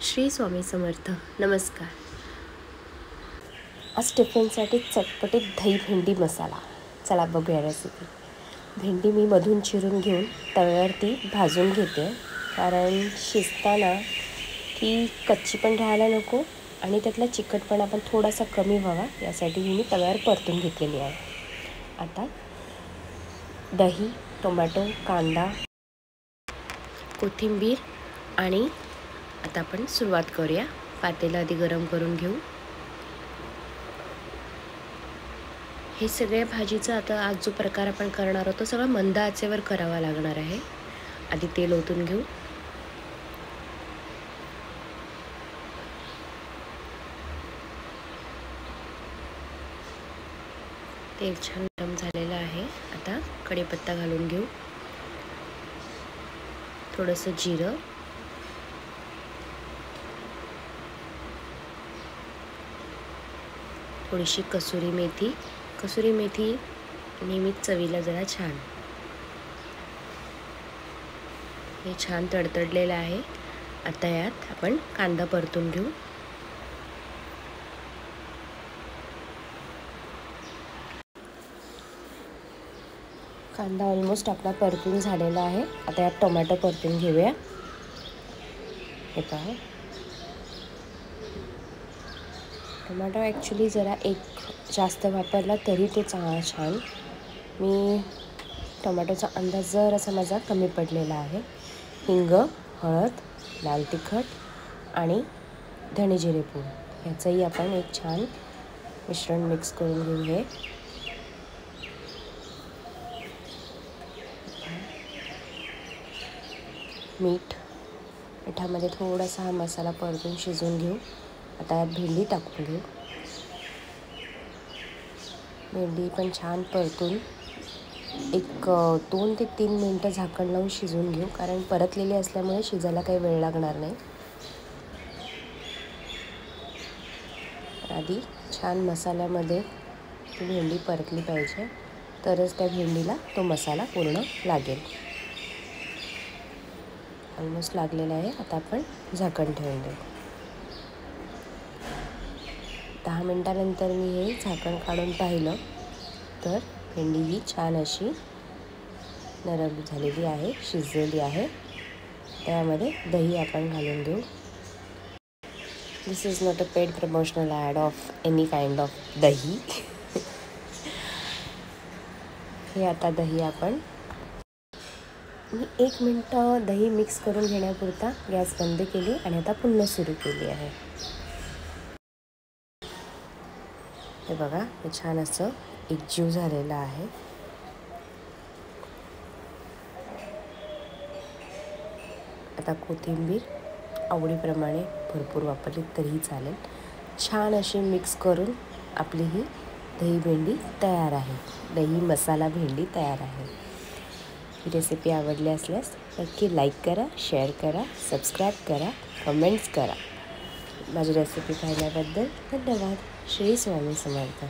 श्री स्वामी समर्थ. नमस्कार. आज टिफिनसाठी चटपटीत दही भेंडी मसाला. चला बघूया रेसिपी. भेंडी मी मधून चिरून घेऊन तव्यावरती भाजून घेते, कारण शिजताना ती कच्ची पण राहायला नको आणि त्यातला चिकटपणा पण थोडासा कमी व्हावा, यासाठी मी तव्यावर परतून घेतलेली आहे. आता दही, टोमॅटो, कांदा, कोथिंबीर आणि आता आपण सुरुवात करूया. पातेलं आधी गरम करून घेऊ. हे सगळ्या भाजीचं आता आज जो प्रकार आपण करणार आहोत तो सगळा मंद आचेवर करावा लागणार आहे. आधी तेल ओतून घेऊ. तेल छान गरम झालेलं आहे. आता कढीपत्ता घालून घेऊ. थोडंसं जिरं, थोडीशी कसुरी मेथी. कसुरी मेथी नेहमीच चवीला जरा छान. हे छान तडतडलेलं आहे. आता यात आपण कांदा परतून घेऊ. कांदा ऑलमोस्ट आपला परतून झालेला आहे. आता यात टोमॅटो परतून घेऊया. हे पहा, टोमॅटो ॲक्च्युली जरा एक जास्त वापरला तरी तो छान. मी टोमॅटोचा अंदाज जरासा माझा कमी पडलेला आहे. हिंग, हळद, लाल तिखट आणि धणे जिरे पूड ह्याचंही आपण एक छान मिश्रण मिक्स करून घेऊ. मिठामध्ये थोडासा हा मसाला परतून शिजवून घेऊ. आता यात भेंडी टाकून घेऊ. भेंडी पण छान परतून एक 2 ते 3 मिनटं झाकण लावून शिजवून घेऊ, कारण परतलेली असल्यामुळे शिजायला काही वेळ लागणार नाही. आधी छान मसाल्यामध्ये ती भेंडी परतली पाहिजे, तरच त्या भेंडीला तो मसाला पूर्ण लागेल. ऑलमोस्ट लागलेला आहे. आता आपण झाकण ठेवून देऊ. 10 मिनटानंतर मी हे झाकण काढून पाहिलं तर भेंडी ही छान अशी नरम झालेली आहे, शिजलेली आहे. त्यामध्ये दही आपण घालून देऊ. This is not a paid promotional ad of any kind of dahi. हे आता दही आपण 1 मिनटं दही मिक्स करून घेण्यापुरता गॅस बंद केली आणि आता पुन्हा सुरू केली आहे. हे बघा, हे छान असं एकजीव झालेलं आहे. आता कोथिंबीर आवडीप्रमाणे भरपूर वापरली तरीही चालेल. छान अशी मिक्स करून आपली ही दही भेंडी तयार आहे. दही मसाला भेंडी तयार आहे. ही रेसिपी आवडली असल्यास नक्की लाईक करा, शेअर करा, सबस्क्राईब करा, कमेंट्स करा. माझी रेसिपी पाहिल्याबद्दल धन्यवाद. श्री स्वामी समर्थ.